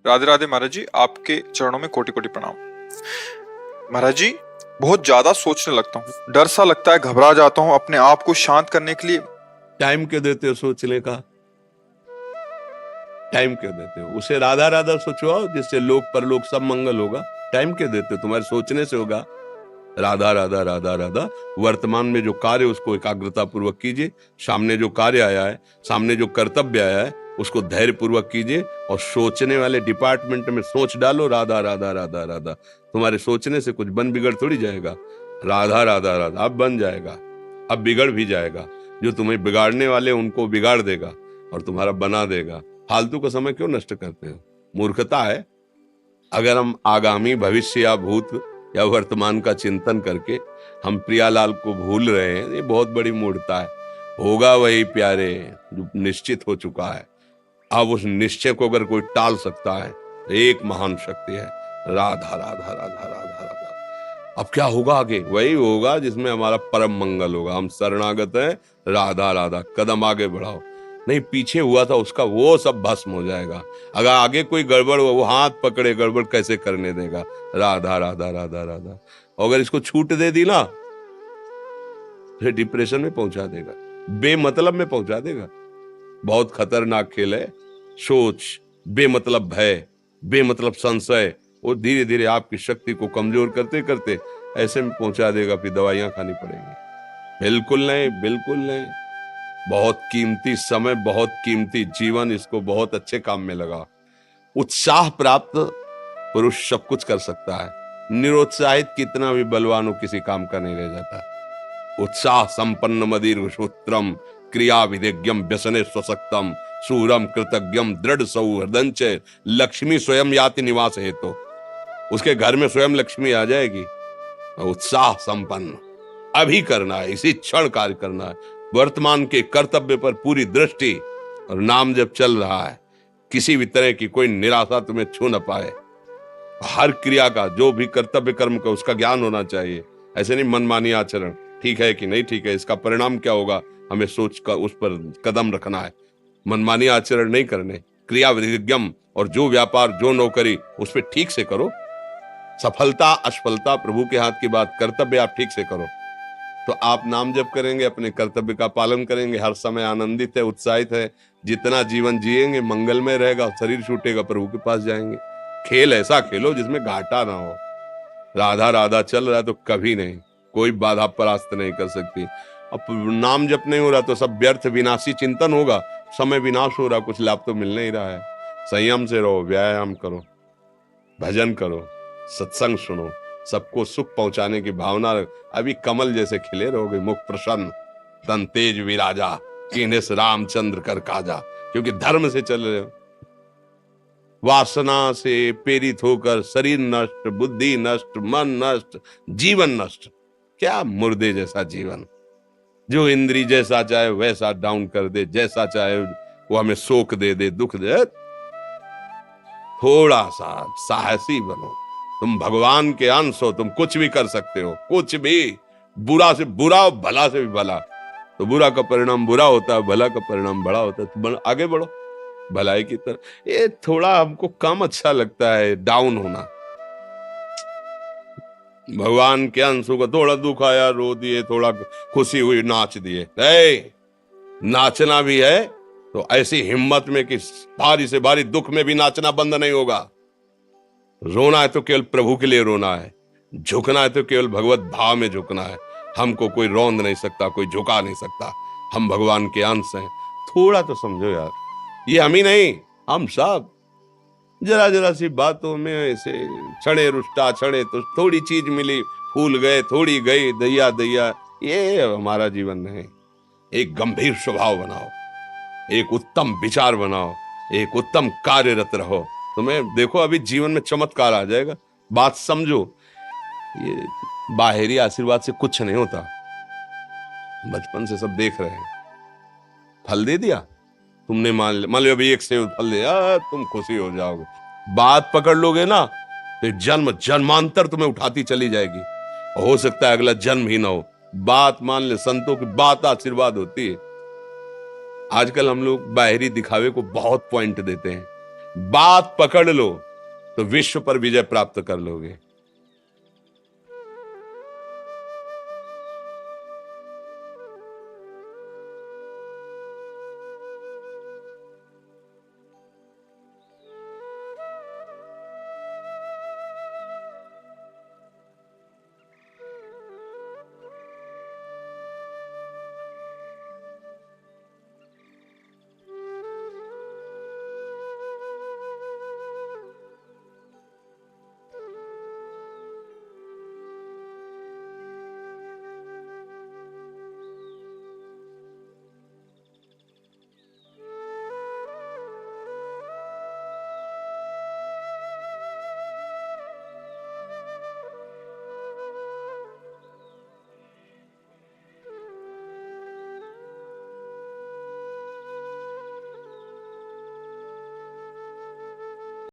राधे राधे महाराज जी, आपके चरणों में कोटि कोटि प्रणाम। महाराज जी, बहुत ज्यादा सोचने लगता हूँ, डर सा लगता है, घबरा जाता हूँ। अपने आप को शांत करने के लिए टाइम क्यों देते हो सोचने का? टाइम क्यों देते हो? उसे राधा राधा सोचवाओ, जिससे लोक परलोक सब मंगल होगा। टाइम क्यों देते हो? तुम्हारे सोचने से होगा। राधा राधा राधा राधा। वर्तमान में जो कार्य उसको एकाग्रता पूर्वक कीजिए। सामने जो कार्य आया है, सामने जो कर्तव्य आया है, उसको धैर्य पूर्वक कीजिए। और सोचने वाले डिपार्टमेंट में सोच डालो राधा राधा राधा राधा। तुम्हारे सोचने से कुछ बन बिगड़ थोड़ी जाएगा। राधा राधा राधा अब बन जाएगा, अब बिगड़ भी जाएगा। जो तुम्हें बिगाड़ने वाले उनको बिगाड़ देगा और तुम्हारा बना देगा। फालतू का समय क्यों नष्ट करते हो? मूर्खता है। अगर हम आगामी भविष्य या भूत या वर्तमान का चिंतन करके हम प्रियालाल को भूल रहे हैं, ये बहुत बड़ी मूर्खता है। होगा वही प्यारे जो निश्चित हो चुका है। अब उस निश्चय को अगर कोई टाल सकता है तो एक महान शक्ति है, राधा राधा राधा राधा राधा। अब क्या होगा आगे? वही होगा जिसमें हमारा परम मंगल होगा। हम शरणागत हैं, राधा राधा। कदम आगे बढ़ाओ। नहीं, पीछे हुआ था उसका वो सब भस्म हो जाएगा। अगर आगे कोई गड़बड़ हुआ, वो हाथ पकड़े गड़बड़ कैसे करने देगा? राधा राधा राधा राधा। और अगर इसको छूट दे दी ना, फिर डिप्रेशन में पहुंचा देगा, बेमतलब में पहुंचा देगा। बहुत खतरनाक खेल है। सोच, बेमतलब भय, बेमतलब संशय, वो धीरे धीरे आपकी शक्ति को कमजोर करते करते ऐसे में पहुंचा देगा, फिर दवाइयां खानी पड़ेंगी। बिल्कुल नहीं, बिल्कुल नहीं। बहुत कीमती समय, बहुत कीमती जीवन, इसको बहुत अच्छे काम में लगा। उत्साह प्राप्त पुरुष सब कुछ कर सकता है। निरुत्साहित कितना भी बलवान हो, किसी काम का नहीं रह जाता। उत्साह संपन्न मदीर्घ सूत्रम क्रिया विधिज्ञम व्यसने स्वसक्तम सूरम कृतज्ञम दृढ़ सौहृदंच लक्ष्मी स्वयं याति निवास हेतु। उसके घर में स्वयं लक्ष्मी आ जाएगी। उत्साह संपन्न अभी करना है, इसी क्षण कार्य करना है। वर्तमान के कर्तव्य पर पूरी दृष्टि, और नाम जब चल रहा है, किसी भी तरह की कोई निराशा तुम्हें छू न पाए। हर क्रिया का, जो भी कर्तव्य कर्म का, उसका ज्ञान होना चाहिए। ऐसे नहीं मनमानी आचरण, ठीक है कि नहीं ठीक है, इसका परिणाम क्या होगा, हमें सोच कर उस पर कदम रखना है। मनमानी आचरण नहीं करने, क्रिया विधिज्ञम, और जो व्यापार जो नौकरी उस पर ठीक से करो। सफलता असफलता प्रभु के हाथ की बात, कर्तव्य आप ठीक से करो तो आप नाम जप करेंगे, अपने कर्तव्य का पालन करेंगे, हर समय आनंदित है, उत्साहित है। जितना जीवन जिएंगे मंगलमय रहेगा। शरीर छूटेगा, प्रभु के पास जाएंगे। खेल ऐसा खेलो जिसमें घाटा ना हो। राधा राधा चल रहा है तो कभी नहीं, कोई बाधा परास्त नहीं कर सकती। अब नाम जप नहीं हो रहा तो सब व्यर्थ विनाशी चिंतन होगा। समय विनाश हो रहा, कुछ लाभ तो मिल नहीं रहा है। संयम से रहो, व्यायाम करो, भजन करो, सत्संग सुनो, सबको सुख पहुंचाने की भावना रख। अभी कमल जैसे खिले रहोगे, मुख प्रसन्न, तन तेज विराजा, कीन्हे से रामचंद्र कर काजा। क्योंकि धर्म से चल रहे हो। वासना से प्रेरित होकर शरीर नष्ट, बुद्धि नष्ट, मन नष्ट, जीवन नष्ट। क्या मुर्दे जैसा जीवन, जो इंद्री जैसा चाहे वैसा डाउन कर दे, जैसा चाहे वो हमें शोक दे दे, दुख दे। थोड़ा सा साहसी बनो। तुम भगवान के अंश हो, तुम कुछ भी कर सकते हो, कुछ भी। बुरा से बुरा, भला से भी भला। तो बुरा का परिणाम बुरा होता है, भला का परिणाम बड़ा होता है। तो आगे बढ़ो भलाई की तरफ। ये थोड़ा हमको कम अच्छा लगता है डाउन होना। भगवान के अंशों का थोड़ा दुख आया रो दिए, थोड़ा खुशी हुई नाच दिए। नाचना भी है तो ऐसी हिम्मत में कि भारी से भारी दुख में भी नाचना बंद नहीं होगा। रोना है तो केवल प्रभु के लिए रोना है, झुकना है तो केवल भगवत भाव में झुकना है। हमको कोई रौंद नहीं सकता, कोई झुका नहीं सकता। हम भगवान के अंश हैं। थोड़ा तो समझो यार, ये हम ही नहीं, हम सब जरा जरा सी बातों में ऐसे क्षणे रुष्टा क्षणे तो थोड़ी चीज मिली, फूल गए, थोड़ी गई, दैया दैया। ये हमारा जीवन नहीं। एक गंभीर स्वभाव बनाओ, एक उत्तम विचार बनाओ, एक उत्तम कार्यरत रहो। तुम्हें देखो अभी जीवन में चमत्कार आ जाएगा। बात समझो, ये बाहरी आशीर्वाद से कुछ नहीं होता। बचपन से सब देख रहे हैं। फल दे दिया तुमने, मान लो अभी एक सेब फल दिया, तुम खुशी हो जाओगे। बात पकड़ लोगे ना तो जन्म जन्मांतर तुम्हें उठाती चली जाएगी। हो सकता है अगला जन्म ही ना हो। बात मान ले, संतों की बात आशीर्वाद होती है। आजकल हम लोग बाहरी दिखावे को बहुत पॉइंट देते हैं। बात पकड़ लो तो विश्व पर विजय प्राप्त कर लोगे।